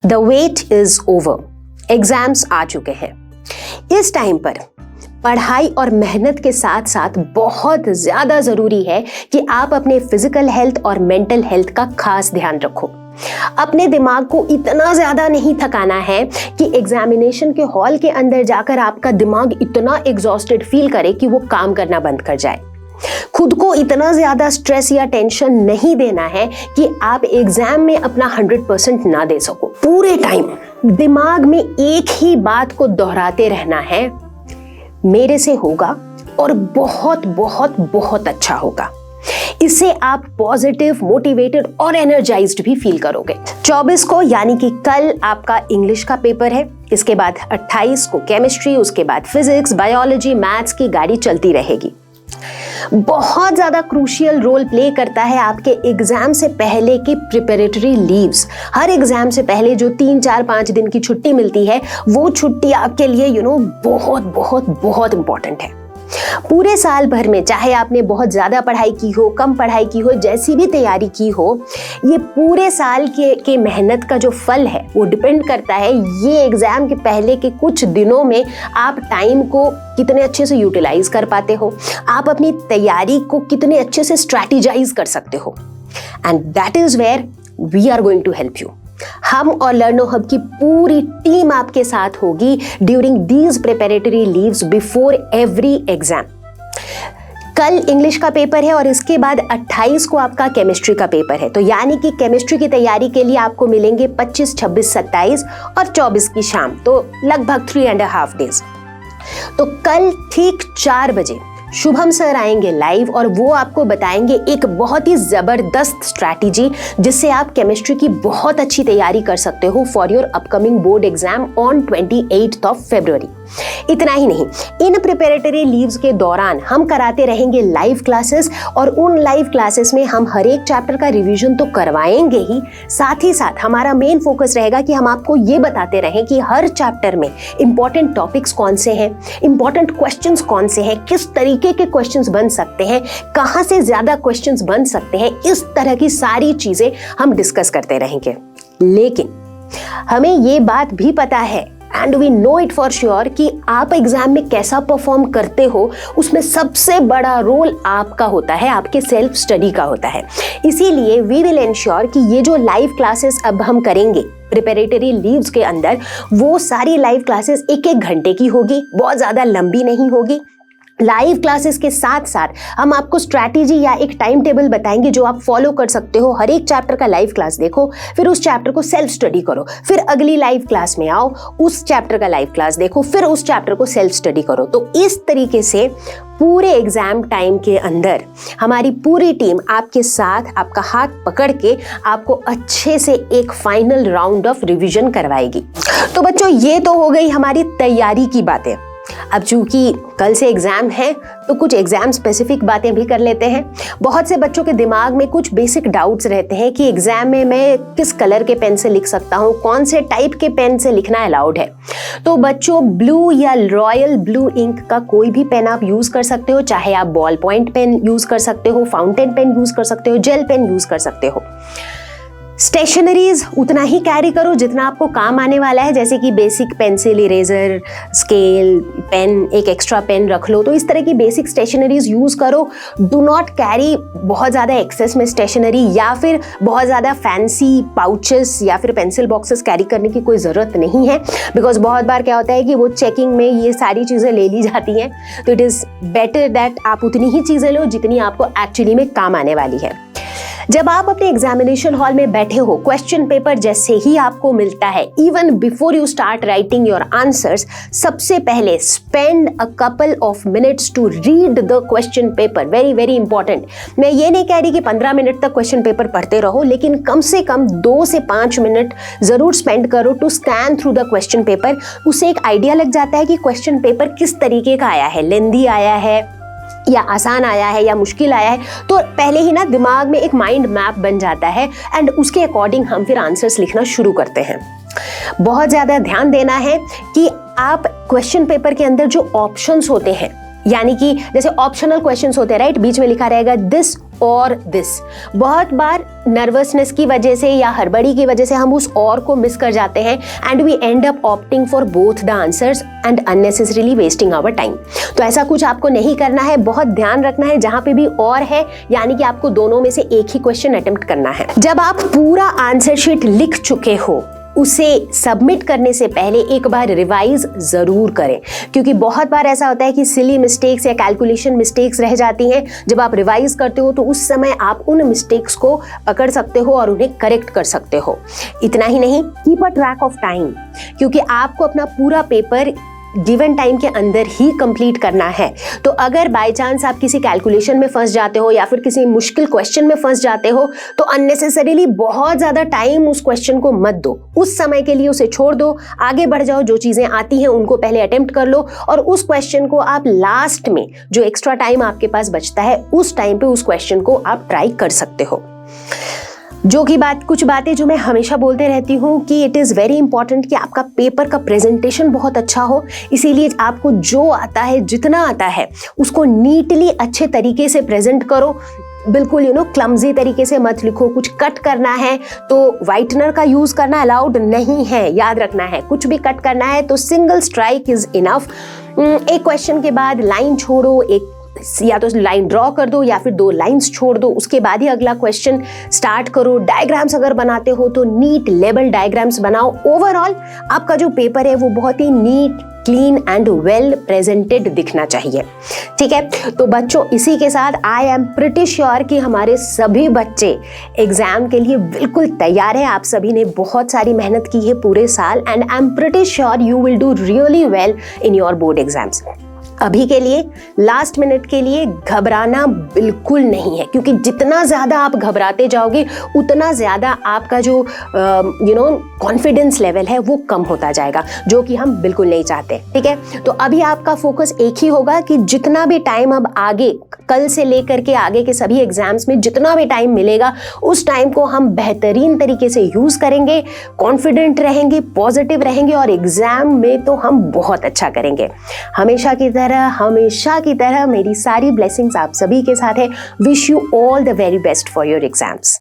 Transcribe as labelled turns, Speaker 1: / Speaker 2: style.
Speaker 1: The wait is over, exams आ चुके हैं। इस टाइम पर पढ़ाई और मेहनत के साथ साथ बहुत ज़्यादा ज़रूरी है कि आप अपने फिजिकल हेल्थ और मेंटल हेल्थ का खास ध्यान रखो। अपने दिमाग को इतना ज़्यादा नहीं थकाना है कि एग्जामिनेशन के हॉल के अंदर जाकर आपका दिमाग इतना एग्जॉस्टेड फील करे कि वो काम करना बंद कर जाए। खुद को इतना ज़्यादा स्ट्रेस या टेंशन नहीं देना है कि आप एग्जाम में अपना 100% ना दे सको। पूरे टाइम दिमाग में एक ही बात को दोहराते रहना है, मेरे से होगा और बहुत बहुत बहुत अच्छा होगा। इससे आप पॉजिटिव, मोटिवेटेड और एनर्जाइज्ड भी फील करोगे। 24 को यानी कि कल आपका इंग्लिश का पेपर है। इसके बाद 28 को केमिस्ट्री, उसके बाद फिजिक्स, बायोलॉजी, मैथ्स की गाड़ी चलती रहेगी। बहुत ज्यादा क्रूशियल रोल प्ले करता है आपके एग्जाम से पहले की प्रिपरेटरी लीव्स। हर एग्जाम से पहले जो 3, 4, 5 दिन की छुट्टी मिलती है, वो छुट्टी आपके लिए बहुत बहुत बहुत इंपॉर्टेंट है। पूरे साल भर में चाहे आपने बहुत ज़्यादा पढ़ाई की हो, कम पढ़ाई की हो, जैसी भी तैयारी की हो, ये पूरे साल के मेहनत का जो फल है वो डिपेंड करता है ये एग्ज़ाम के पहले के कुछ दिनों में आप टाइम को कितने अच्छे से यूटिलाइज कर पाते हो, आप अपनी तैयारी को कितने अच्छे से स्ट्रैटेजाइज कर सकते हो। And that is where we are going to help you. हम और लर्नो हब की पूरी टीम आपके साथ होगी during these preparatory leaves before every exam. कल इंग्लिश का पेपर है और इसके बाद 28 को आपका केमिस्ट्री का पेपर है। तो यानी कि केमिस्ट्री की तैयारी के लिए आपको मिलेंगे 25, 26, 27 और 24 की शाम, तो लगभग 3.5 डेज। तो कल ठीक 4 बजे शुभम सर आएंगे लाइव और वो आपको बताएंगे एक बहुत ही जबरदस्त स्ट्रैटेजी जिससे आप केमिस्ट्री की बहुत अच्छी तैयारी कर सकते हो for your upcoming board exam on 28 फरवरी। इतना ही नहीं, इन प्रिपरेटरी लीव्स के दौरान हम कराते रहेंगे लाइव क्लासेस और उन लाइव क्लासेस में हम हर एक चैप्टर का रिवीजन तो करवाएंगे ही, साथ ही साथ हमारा मेन फोकस रहेगा कि हम आपको ये बताते रहें कि हर चैप्टर में इंपॉर्टेंट टॉपिक्स कौन से हैं, इंपॉर्टेंट क्वेश्चंस कौन से हैं, किस तरीके के क्वेश्चंस बन सकते हैं, कहां से ज्यादा क्वेश्चंस बन सकते हैं, इस तरह की सारी चीजें हम डिस्कस करते रहेंगे। लेकिन हमें ये बात भी पता है and we know it for sure कि आप एग्जाम में कैसा परफॉर्म करते हो उसमें सबसे बड़ा रोल आपका होता है, आपके सेल्फ स्टडी का होता है। इसीलिए वी विल एंश्योर कि ये जो लाइव क्लासेस अब हम करेंगे प्रिपरेटरी लीव्स के अंदर, वो सारी लाइव क्लासेस 1-1 घंटे की होगी, बहुत ज़्यादा लंबी नहीं होगी। लाइव क्लासेस के साथ साथ हम आपको स्ट्रैटेजी या एक टाइम टेबल बताएंगे जो आप फॉलो कर सकते हो। हर एक चैप्टर का लाइव क्लास देखो, फिर उस चैप्टर को सेल्फ स्टडी करो, फिर अगली लाइव क्लास में आओ, उस चैप्टर का लाइव क्लास देखो, फिर उस चैप्टर को सेल्फ स्टडी करो। तो इस तरीके से पूरे एग्जाम टाइम के अंदर हमारी पूरी टीम आपके साथ, आपका हाथ पकड़ के आपको अच्छे से एक फाइनल राउंड ऑफ रिवीजन करवाएगी। तो बच्चों, ये तो हो गई हमारी तैयारी की बातें। अब चूंकि कल से एग्जाम है तो कुछ एग्जाम स्पेसिफिक बातें भी कर लेते हैं। बहुत से बच्चों के दिमाग में कुछ बेसिक डाउट्स रहते हैं कि एग्जाम में मैं किस कलर के पेन से लिख सकता हूँ, कौन से टाइप के पेन से लिखना अलाउड है। तो बच्चों, ब्लू या रॉयल ब्लू इंक का कोई भी पेन आप यूज कर सकते हो, चाहे आप बॉल पॉइंट पेन यूज कर सकते हो, फाउंटेन पेन यूज कर सकते हो, जेल पेन यूज कर सकते हो। स्टेशनरीज उतना ही कैरी करो जितना आपको काम आने वाला है, जैसे कि basic pencil, eraser, scale, pen, एक एक्स्ट्रा पेन रख लो। तो इस तरह की बेसिक स्टेशनरीज यूज करो। डू नॉट कैरी बहुत ज़्यादा एक्सेस में स्टेशनरी या फिर बहुत ज़्यादा फैंसी पाउचेस या फिर पेंसिल बॉक्सेस कैरी करने की कोई ज़रूरत नहीं है, बिकॉज बहुत बार क्या होता है कि वो चेकिंग में ये सारी चीज़ें ले ली जाती हैं। तो इट इज़ बेटर दैट आप उतनी ही चीज़ें लो जितनी आपको एक्चुअली में काम आने वाली है। जब आप अपने एग्जामिनेशन हॉल में बैठे हो, क्वेश्चन पेपर जैसे ही आपको मिलता है, even before you start writing your answers, सबसे पहले spend a couple of minutes to read the question paper. Very very important. मैं ये नहीं कह रही कि 15 मिनट तक क्वेश्चन पेपर पढ़ते रहो, लेकिन कम से कम 2 से 5 मिनट जरूर स्पेंड करो to scan through the question paper. उससे एक आइडिया लग जाता है कि क्वेश्चन पेपर किस तरीके का आया है, लेंदी आया है या आसान आया है या मुश्किल आया है। तो पहले ही ना दिमाग में एक माइंड मैप बन जाता है एंड उसके अकॉर्डिंग हम फिर आंसर्स लिखना शुरू करते हैं। बहुत ज़्यादा ध्यान देना है कि आप क्वेश्चन पेपर के अंदर जो ऑप्शंस होते हैं, यानी कि जैसे ऑप्शनल क्वेश्चंस होते हैं, राइट, बीच में लिखा रहेगा दिस और दिस। बहुत बार नर्वसनेस की वजह से या हड़बड़ी की वजह से हम उस और को मिस कर जाते हैं and we end up opting for both the answers and unnecessarily wasting our time. तो ऐसा कुछ आपको नहीं करना है, बहुत ध्यान रखना है जहां पे भी और है, यानी कि आपको दोनों में से एक ही क्वेश्चन अटेम्प्ट करना है। जब आप पूरा आंसर शीट लिख चुके हो, उसे सबमिट करने से पहले एक बार रिवाइज जरूर करें, क्योंकि बहुत बार ऐसा होता है कि सिली मिस्टेक्स या कैलकुलेशन मिस्टेक्स रह जाती हैं। जब आप रिवाइज करते हो तो उस समय आप उन मिस्टेक्स को पकड़ सकते हो और उन्हें करेक्ट कर सकते हो। इतना ही नहीं, keep a track of time, क्योंकि आपको अपना पूरा पेपर गिवन टाइम के अंदर ही कंप्लीट करना है। तो अगर बाय चांस आप किसी कैलकुलेशन में फंस जाते हो या फिर किसी मुश्किल क्वेश्चन में फंस जाते हो तो अननेसेसरीली बहुत ज़्यादा टाइम उस क्वेश्चन को मत दो, उस समय के लिए उसे छोड़ दो, आगे बढ़ जाओ। जो चीज़ें आती हैं उनको पहले अटेम्प्ट कर लो और उस क्वेश्चन को आप लास्ट में, जो एक्स्ट्रा टाइम आपके पास बचता है, उस टाइम पे उस क्वेश्चन को आप ट्राई कर सकते हो। कुछ बातें जो मैं हमेशा बोलते रहती हूँ कि इट इज़ वेरी इंपॉर्टेंट कि आपका पेपर का प्रेजेंटेशन बहुत अच्छा हो। इसीलिए आपको जो आता है, जितना आता है, उसको नीटली अच्छे तरीके से प्रेजेंट करो। बिल्कुल क्लमजी तरीके से मत लिखो। कुछ कट करना है तो वाइटनर का यूज करना अलाउड नहीं है, याद रखना है। कुछ भी कट करना है तो सिंगल स्ट्राइक इज इनफ। एक क्वेश्चन के बाद लाइन छोड़ो, या तो लाइन ड्रॉ कर दो या फिर 2 लाइंस छोड़ दो, उसके बाद ही अगला क्वेश्चन स्टार्ट करो। डायग्राम्स अगर बनाते हो तो नीट लेबल डायग्राम्स बनाओ। ओवरऑल आपका जो पेपर है वो बहुत ही neat, clean and well presented दिखना चाहिए। ठीक है, तो बच्चों इसी के साथ आई एम प्रिटी श्योर कि हमारे सभी बच्चे एग्जाम के लिए बिल्कुल तैयार हैं। आप सभी ने बहुत सारी मेहनत की है पूरे साल and I am pretty sure you will do really well in your board exams. अभी के लिए, लास्ट मिनट के लिए घबराना बिल्कुल नहीं है, क्योंकि जितना ज़्यादा आप घबराते जाओगे उतना ज़्यादा आपका जो कॉन्फिडेंस लेवल है वो कम होता जाएगा, जो कि हम बिल्कुल नहीं चाहते। ठीक है, तो अभी आपका फोकस एक ही होगा कि जितना भी टाइम अब आगे, कल से लेकर के आगे के सभी एग्जाम्स में जितना भी टाइम मिलेगा, उस टाइम को हम बेहतरीन तरीके से यूज़ करेंगे, कॉन्फिडेंट रहेंगे, पॉजिटिव रहेंगे और एग्जाम में तो हम बहुत अच्छा करेंगे। हमेशा की तरह मेरी सारी ब्लेसिंग्स आप सभी के साथ है। Wish you all the very best for your exams.